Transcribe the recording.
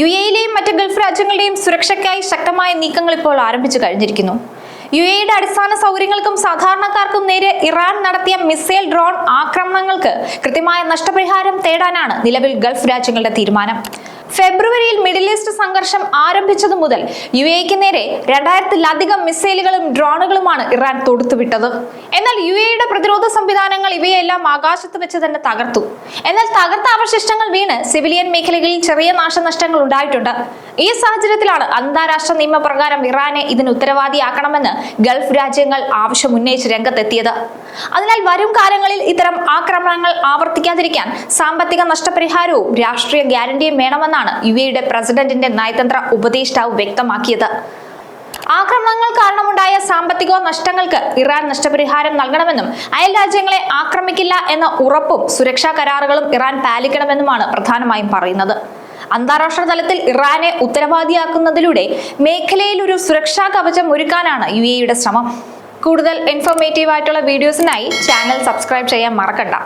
യുഎഇയിലെയും മറ്റ് ഗൾഫ് രാജ്യങ്ങളുടെയും സുരക്ഷയ്ക്കായി ശക്തമായ നീക്കങ്ങൾ ഇപ്പോൾ ആരംഭിച്ചു കഴിഞ്ഞിരിക്കുന്നു. യുഎഇയുടെ അടിസ്ഥാന സൗകര്യങ്ങൾക്കും സാധാരണക്കാർക്കും നേരെ ഇറാൻ നടത്തിയ മിസൈൽ ഡ്രോൺ ആക്രമണങ്ങൾക്ക് കൃത്യമായ നഷ്ടപരിഹാരം തേടാനാണ് നിലവിൽ ഗൾഫ് രാജ്യങ്ങളുടെ തീരുമാനം. ഫെബ്രുവരിയിൽ മിഡിൽ ഈസ്റ്റ് സംഘർഷം ആരംഭിച്ചതു മുതൽ യുഎഇക്ക് നേരെ 2000-ലധികം മിസൈലുകളും ഡ്രോണുകളുമാണ് ഇറാൻ തൊടുത്തുവിട്ടത്. എന്നാൽ യുഎഇയുടെ പ്രതിരോധ സംവിധാനങ്ങൾ ഇവയെല്ലാം ആകാശത്ത് വെച്ച് തന്നെ തകർത്തു. എന്നാൽ തകർത്ത അവശിഷ്ടങ്ങൾ വീണ് സിവിലിയൻ മേഖലകളിൽ ചെറിയ നാശനഷ്ടങ്ങൾ ഉണ്ടായിട്ടുണ്ട്. ഈ സാഹചര്യത്തിലാണ് അന്താരാഷ്ട്ര നിയമപ്രകാരം ഇറാനെ ഇതിന് ഉത്തരവാദിയാക്കണമെന്ന് ഗൾഫ് രാജ്യങ്ങൾ ആവശ്യമുന്നയിച്ച് രംഗത്തെത്തിയത്. അതിനാൽ വരും കാലങ്ങളിൽ ഇത്തരം ആക്രമണങ്ങൾ ആവർത്തിക്കാതിരിക്കാൻ സാമ്പത്തിക നഷ്ടപരിഹാരവും രാഷ്ട്രീയ ഗ്യാരണ്ടിയും വേണമെന്നാണ് യുഎഇയുടെ പ്രസിഡന്റിന്റെ നയതന്ത്ര ഉപദേഷ്ടാവ് വ്യക്തമാക്കിയത്. ആക്രമണങ്ങൾ കാരണമുണ്ടായ സാമ്പത്തിക നഷ്ടങ്ങൾക്ക് ഇറാൻ നഷ്ടപരിഹാരം നൽകണമെന്നും അയൽ രാജ്യങ്ങളെ ആക്രമിക്കില്ല എന്ന ഉറപ്പും സുരക്ഷാ കരാറുകളും ഇറാൻ പാലിക്കണമെന്നുമാണ് പ്രധാനമായും പറയുന്നത്. അന്താരാഷ്ട്ര തലത്തിൽ ഇറാനെ ഉത്തരവാദിയാക്കുന്നതിലൂടെ മേഖലയിൽ ഒരു സുരക്ഷാ കവചം ഒരുക്കാനാണ് യുഎഇയുടെ ശ്രമം. കൂടുതൽ ഇൻഫോർമേറ്റീവ് ആയിട്ടുള്ള വീഡിയോസിനായി ചാനൽ സബ്സ്ക്രൈബ് ചെയ്യാൻ മറക്കണ്ട.